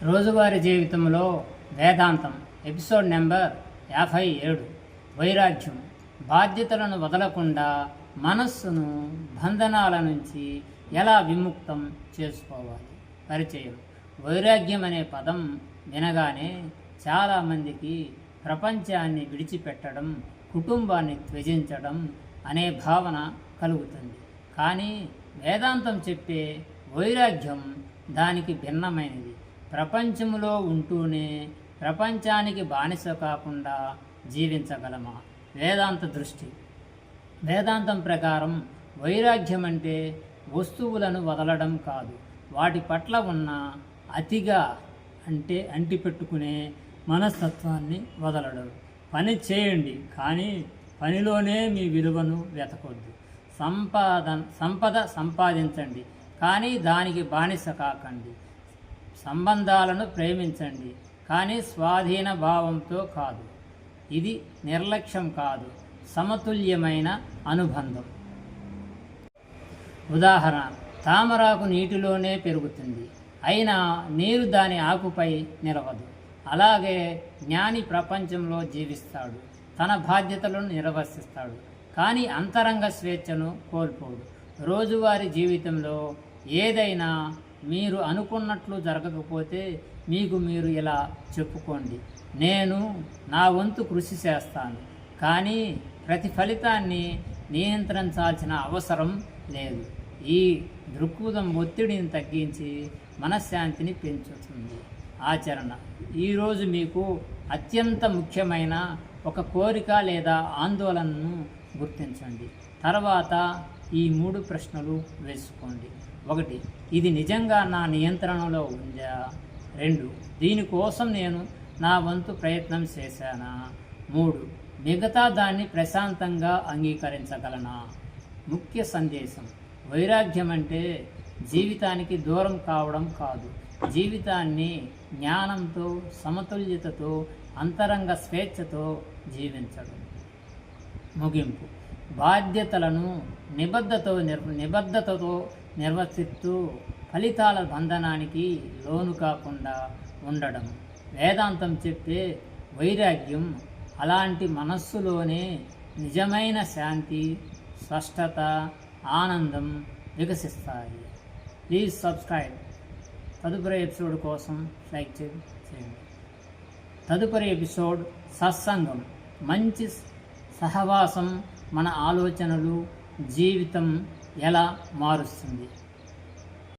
రోజువారీ జీవితంలో వేదాంతం episode number 57. వైరాగ్యం. బాధ్యతలను వదలకుండా మనస్సును బంధనాల నుంచి ఎలా విముక్తం చేసుకోవాలి. పరిచయం. వైరాగ్యం అనే పదం వినగానే చాలామందికి ప్రపంచాన్ని విడిచిపెట్టడం, కుటుంబాన్ని త్యజించడం అనే భావన కలుగుతుంది. కానీ వేదాంతం చెప్పే వైరాగ్యం దానికి భిన్నమైనది. ప్రపంచంలో ఉంటూనే ప్రపంచానికి బానిస కాకుండా జీవించగలమా? వేదాంత దృష్టి. వేదాంతం ప్రకారం వైరాగ్యం అంటే వస్తువులను వదలడం కాదు, వాటి పట్ల ఉన్న అతిగా అంటిపెట్టుకునే మనస్తత్వాన్ని వదలడం. పని చేయండి, కానీ పనిలోనే మీ విలువను వెతకొద్దు. సంపద సంపాదించండి, కానీ దానికి బానిస కాకండి. సంబంధాలను ప్రేమించండి, కానీ స్వాధీన భావంతో కాదు. ఇది నిర్లక్ష్యం కాదు, సమతుల్యమైన అనుబంధం. ఉదాహరణ: తామరాకు నీటిలోనే పెరుగుతుంది, అయినా నీరు దాని ఆకుపై నిలవదు. అలాగే జ్ఞాని ప్రపంచంలో జీవిస్తాడు, తన బాధ్యతలను నిర్వర్తిస్తాడు, కానీ అంతరంగ స్వేచ్ఛను కోల్పోడు. రోజువారీ జీవితంలో ఏదైనా మీరు అనుకున్నట్లు జరగకపోతే మీకు మీరు ఇలా చెప్పుకోండి: నేను నా వంతు కృషి చేస్తాను, కానీ ప్రతి ఫలితాన్ని నియంత్రించాల్సిన అవసరం లేదు. ఈ దృక్పథం ఒత్తిడిని తగ్గించి మనశ్శాంతిని పెంచుతుంది. ఆచరణ. ఈరోజు మీకు అత్యంత ముఖ్యమైన ఒక కోరిక లేదా ఆందోళనను గుర్తించండి. తర్వాత ఈ 3 ప్రశ్నలు వేసుకోండి. 1. ఇది నిజంగా నా నియంత్రణలో ఉందా? 2. దీనికోసం నేను నా వంతు ప్రయత్నం చేశానా? 3. మిగతా దాన్ని ప్రశాంతంగా అంగీకరించగలనా? ముఖ్య సందేశం: వైరాగ్యం అంటే జీవితానికి దూరం కావడం కాదు, జీవితాన్ని జ్ఞానంతో, సమతుల్యతతో, అంతరంగ స్వేచ్ఛతో జీవించడం. ముగింపు. బాధ్యతలను నిబద్ధతతో నిర్వర్తిస్తూ ఫలితాల బంధనానికి లోను కాకుండా ఉండడం. వేదాంతం చెప్పే వైరాగ్యం అలాంటి మనస్సులోనే నిజమైన శాంతి, స్పష్టత, ఆనందం వికసిస్తాయి. Please subscribe. తదుపరి ఎపిసోడ్ కోసం లైక్ చేయండి. తదుపరి ఎపిసోడ్ సత్సంగం. మంచి సహవాసం మన ఆలోచనలు, జీవితం ఎలా మారుస్తుంది.